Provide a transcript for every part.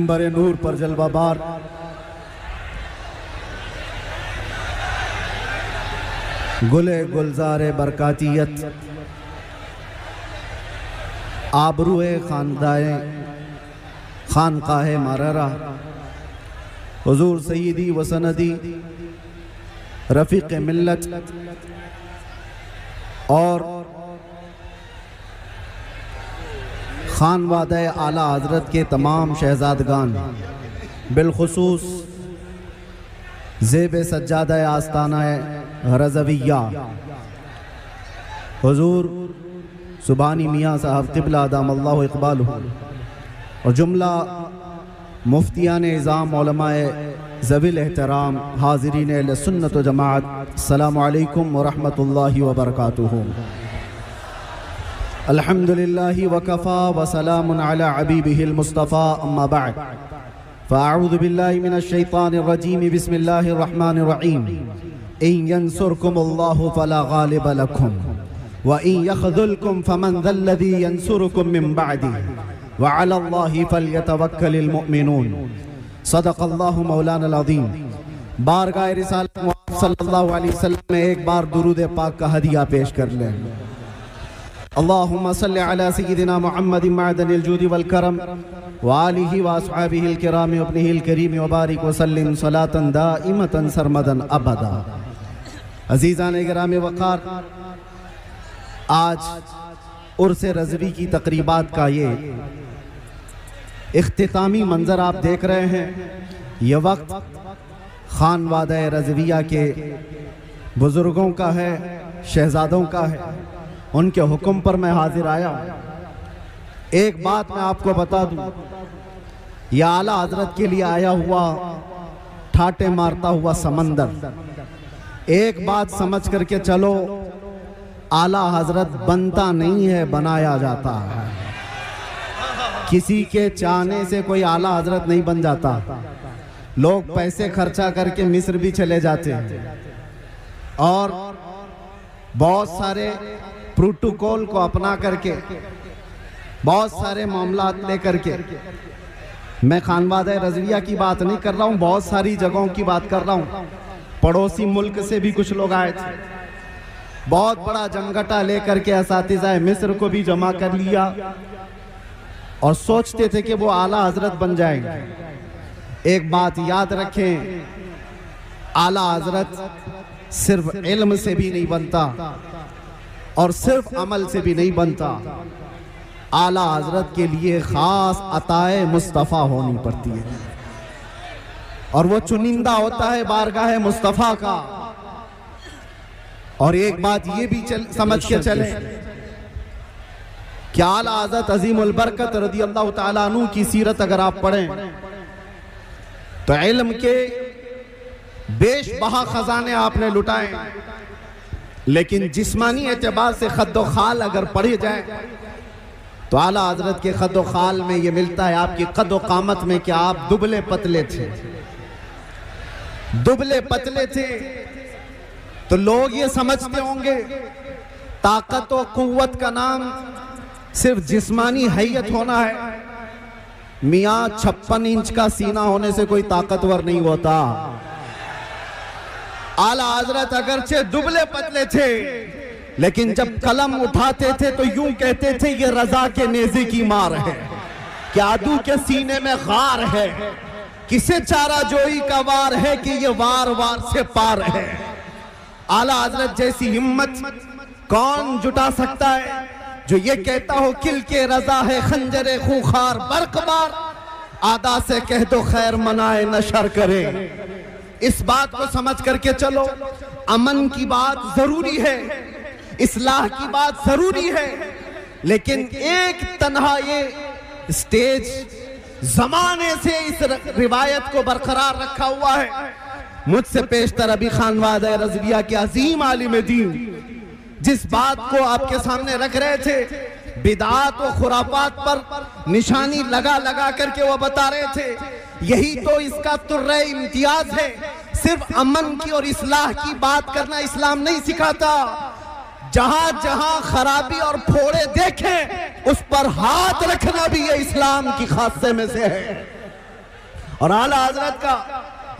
मिंबर नूर पर जलवाबार गुले गुलजारे बरकातियत आबरूए खानदाए खानकाहे माररा हुजूर सय्यदी व सनदी रफ़ीक़ मिल्लत और खानवादे आला हज़रत के तमाम शहज़ादगान बिलखुसूस ज़ेब सज्जादा आस्ताना रज़विया हुजूर सुबानी मियाँ साहब क़िबला अदामल्लाहु इक़बालहु और जुमला मुफ्तियान इज़ाम उलमाए ज़विल एहतराम हाज़िरीन अहले सुन्नत व जमाअत, अस्सलामु अलैकुम व रहमतुल्लाहि व बरकातुहू। अल्हम्दुलिल्लाहि व कफ़ा व सलामुन अला हबीबिहिल मुस्तफ़ा, अम्मा बअद, फ़अऊज़ु बिल्लाहि मिनश शैतानिर रजीम, बिस्मिल्लाहिर रहमानिर रहीम। इन यंसुरकुमुल्लाहु फला गालिब लकुम व इन यख़ज़ुलकुम फमन ज़ल्लज़ी यंसुरुकुम मिन बअदिही व अलल्लाहि फलयतवक्कलिल मुमिनून। सदक़ल्लाहु मौलाना अज़ीम। बारगाह रिसालत मुहम्मद सल्लल्लाहु अलैहि वसल्लम में एक बार दुरूद पाक का हदिया पेश कर लें। अल्लाहुम्मा सल्लि अला सय्यिदिना मुहम्मदिन मअदनिल जूदि वल करम व आलिहि व अस्हाबिहिल किराम व इब्निहिल करीम व बारिक व सल्लिम सलातन दाइमतन सरमदन अबदा। अज़ीज़ान गिराम वक़ार, आज उर्स रज़वी की तक़रीबात का ये इख्तितामी मंज़र आप देख रहे हैं। यह वक्त खानवादा रज़विया के बुज़ुर्गों का है, शहज़ादों का है। उनके हुक्म पर मैं हाजिर आया। एक बात मैं आपको बता दूं, यह आला हज़रत के लिए आया हुआ ठाटे मारता हुआ समंदर, एक बात समझ करके चलो, आला हज़रत बनता नहीं है, बनाया जाता है। किसी के चाहने से कोई आला हज़रत नहीं बन जाता। लोग पैसे खर्चा करके मिस्र भी चले जाते हैं और बहुत सारे प्रोटोकॉल को अपना करके, बहुत सारे मामलात लेकर के, मैं खानवादा रज़विया की बात नहीं कर रहा हूँ, बहुत सारी जगहों की बात कर रहा हूँ। पड़ोसी मुल्क से भी कुछ लोग आए थे, बहुत बड़ा जंगटा लेकर के असातिज़ा मिस्र को भी जमा कर लिया और सोचते थे कि वो आला हज़रत बन जाएंगे। एक बात याद रखें, आला हज़रत सिर्फ इल्म से भी नहीं बनता और सिर्फ अमल से भी नहीं बनता। आला हज़रत के लिए ख़ास अताए मुस्तफ़ा होनी पड़ती है और वो चुनिंदा होता है बारगाह मुस्तफ़ा का। और एक बात ये भी समझ के चले कि आला हज़रत अज़ीमुल बरकत रज़ियल्लाहु ताला अन्हु की सीरत अगर आप पढ़ें तो इल्म के बेशबहा खजाने आपने लुटाए, लेकिन जिस्मानी एतबार से खद्दो खाल अगर पढ़े जाए तो आला हज़रत के खद्दो खाल में ये मिलता है आपकी कद्दो कामत में कि आप दुबले पतले थे। दुबले पतले थे तो लोग ये समझते होंगे ताकत और कुव्वत का नाम सिर्फ जिस्मानी हैयत होना है। मियाँ 56 इंच का सीना होने से कोई ताकतवर नहीं होता। आला हज़रत अगरचे दुबले पतले थे, लेकिन जब कलम उठाते थे तो यूं कहते थे ये रजा के नेज़े की मार है, कि आदू के सीने में गार है, किसे चारा जोई का वार है कि ये वार वार से पार है। आला हज़रत जैसी हिम्मत कौन जुटा सकता है जो ये कहता हो किल के रजा है खंजरे खूखार बरकबार, आदा से कह दो खैर मनाए न शर करे। इस बात को समझ करके चलो, अमन की बात जरूरी है, इस्लाह की बात जरूरी है, लेकिन एक तन्हा ये स्टेज जमाने से इस रिवायत को बरकरार रखा हुआ है। मुझसे पेशतर अभी खानवादा रज़विया के अजीम आलिम दीन जिस बात को आपके सामने रख रहे थे, बिदात व खुराफात पर निशानी लगा लगा करके वो बता रहे थे, यही तो इसका तुर्रे इम्तियाज है। सिर्फ अमन की और इस्लाह की बात करना इस्लाम नहीं सिखाता। जहां जहां खराबी और फोड़े देखें उस पर हाथ रखना भी ये इस्लाम की खासे में से है। और आला हजरत का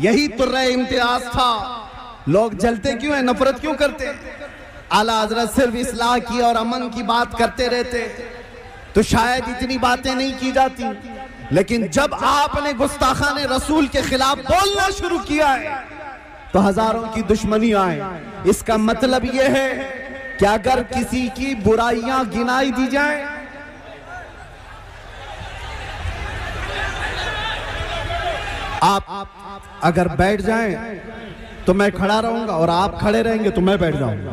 यही तुर्रे इम्तियाज था। लोग जलते क्यों हैं, नफरत क्यों करते हैं? आला हजरत सिर्फ इस्लाह की और अमन की बात करते रहते तो शायद इतनी बातें नहीं की जाती, लेकिन जब आपने गुस्ताखाने रसूल के खिलाफ बोलना शुरू किया है तो हजारों की दुश्मनी आए। इसका मतलब यह है कि अगर किसी की बुराइयां गिनाई दी जाए, आप अगर बैठ जाएं तो मैं खड़ा रहूंगा और आप खड़े रहेंगे तो मैं बैठ जाऊंगा।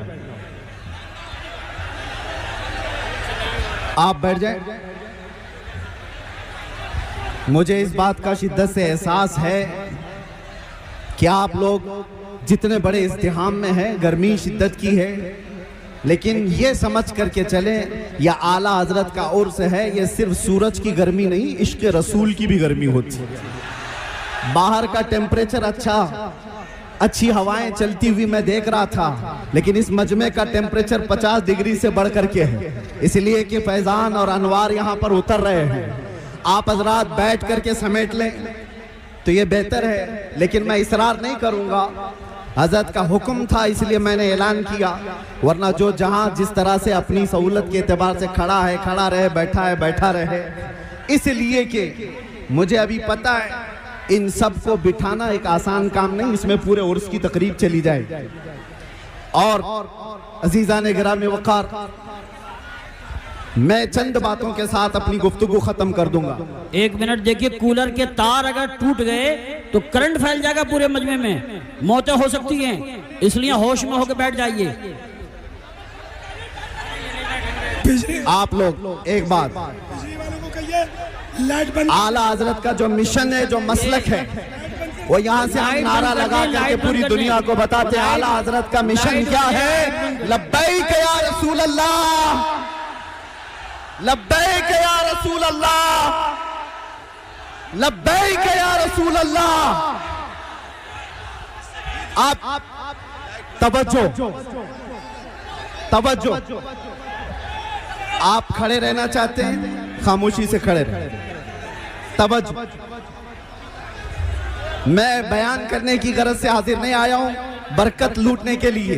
आप बैठ जाएं। मुझे इस बात का शिद्दत से एहसास है कि आप लोग जितने बड़े इज्तिहाम में हैं, गर्मी शिद्दत की है, लेकिन ये समझ करके चलें या आला हजरत का उर्स है, ये सिर्फ सूरज की गर्मी नहीं, इश्क रसूल की भी गर्मी होती है। बाहर का टेम्परेचर अच्छा, अच्छी हवाएं चलती हुई मैं देख रहा था, लेकिन इस मजमे का टेम्परेचर 50 डिग्री से बढ़ करके है, इसलिए कि फैजान और अनवार यहाँ पर उतर रहे हैं। आप हजरात बैठ करके समेट लें तो ये बेहतर है, लेकिन मैं इसरार नहीं करूँगा। हजरत का हुक्म था इसलिए मैंने ऐलान किया, वरना जो जहाँ जिस तरह से अपनी सहूलत के एतबार से खड़ा है खड़ा रहे, बैठा है बैठा रहे। इसलिए कि मुझे अभी पता है इन सब को बिठाना एक आसान काम नहीं, इसमें पूरे उर्स की तकरीब चली जाए। और अजीज़ान गिरामी वक़ार, मैं चंद बातों के साथ अपनी गुफ्तगू खत्म कर दूंगा। 1 मिनट देखिए, कूलर के तार अगर टूट गए तो करंट फैल जाएगा पूरे मजमे में, मौतें हो सकती हैं, इसलिए होश में होकर बैठ जाइए। आप लोग एक बात, आला हजरत का जो मिशन है, जो मसलक है, वो यहाँ से हम नारा लगा करके पूरी दुनिया को बताते हैं आला हजरत का मिशन क्या है। लब्बैक या रसूल अल्लाह, लब्बैक या रसूल अल्लाह, लब्बैक या रसूल अल्लाह। आप तवज्जो तवज्जो, आप खड़े रहना चाहते हैं, खामोशी से खड़े रहें। तवज्जो, मैं बयान करने की गरज से हाजिर नहीं आया हूं, बरकत लूटने के लिए।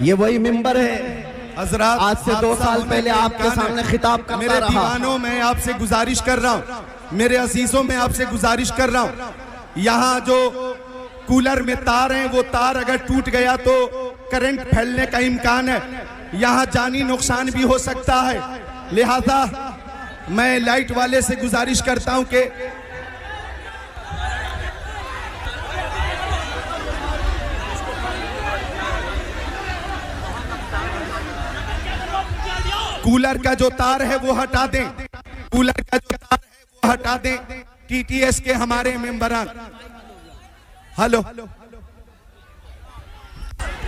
ये वही मिंबर है हज़रात, आज से 2 साल पहले आपके सामने खिताब करता मेरे रहा। दीवानों में आपसे गुजारिश कर रहा हूँ, मेरे अजीजों में आपसे गुजारिश कर रहा हूँ, यहाँ जो कूलर में तार हैं वो तार अगर टूट गया तो करंट फैलने का इम्कान है, यहाँ जानी नुकसान भी हो सकता है। लिहाजा मैं लाइट वाले से गुजारिश करता हूँ कि कूलर का जो तार है वो हटा दें, कूलर का जो तार है वो हटा दें। टीटीएस के हमारे मेंबरान, हेलो,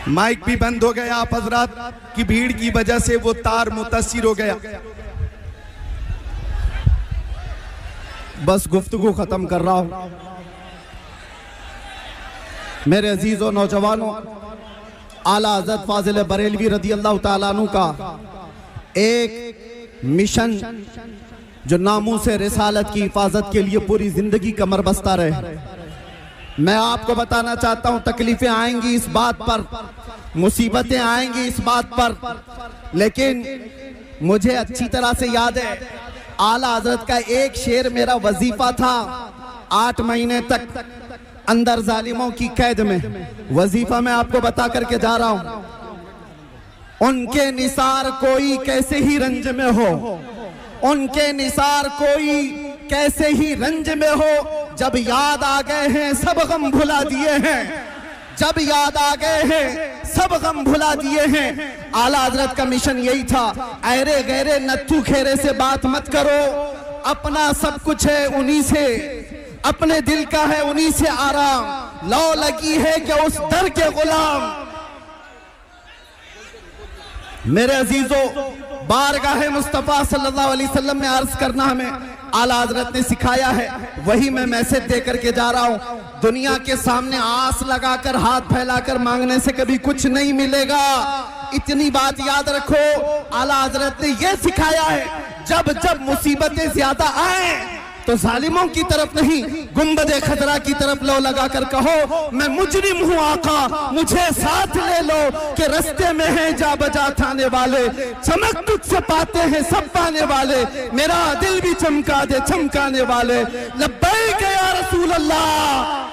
माइक भी बंद हो गया, आप हजरात की भीड़ की वजह से वो तार मुतासिर हो गया। बस गुफ्तगू खत्म कर रहा हूं। मेरे अजीजों नौजवानों, आला हज़रत फाजिल बरेलवी रदी अल्लाह ताला अन्हु का एक मिशन जो नामूस से रिसालत की हिफाजत के लिए पूरी जिंदगी कमर बस्ता रहे। मैं आपको बताना चाहता हूं, तकलीफें आएंगी इस बात पर, मुसीबतें आएंगी इस बात पर, लेकिन मुझे अच्छी तरह से याद है आला हजरत का एक शेर मेरा वजीफा था। 8 महीने तक अंदर जालिमों की कैद में वजीफा मैं आपको बता करके जा रहा हूं। उनके निसार कोई कैसे ही रंज में हो, उनके निसार कोई कैसे ही रंज में हो, जब याद आ गए हैं सब गम भुला दिए हैं, जब याद आ गए हैं सब गम भुला दिए हैं। आला हजरत का मिशन यही था, ऐरे गहरे नत्थू खेरे से बात मत करो, अपना सब कुछ है उन्हीं से, अपने दिल का है उन्हीं से आराम, लौ लगी है कि उस दर के गुलाम। मेरे अजीजों, बारगाह मुस्तफा सल्लल्लाहु अलैहि वसल्लम में अर्ज करना हमें आला हजरत ने सिखाया है, वही मैं मैसेज दे करके जा रहा हूं। दुनिया के सामने आस लगाकर हाथ फैलाकर मांगने से कभी कुछ नहीं मिलेगा, इतनी बात याद रखो। आला हजरत ने यह सिखाया है, जब जब मुसीबतें ज्यादा आए तो जालिमों की तरफ नहीं, गुंबदे खतरा की तरफ लो लगाकर कहो मैं मुजरिम हूँ आका, मुझे साथ ले लो कि रस्ते में है जा बजा थाने वाले, चमक तुझसे पाते हैं सब पाने वाले, मेरा दिल भी चमका दे चमकाने वाले। लब्बैक या रसूल अल्लाह,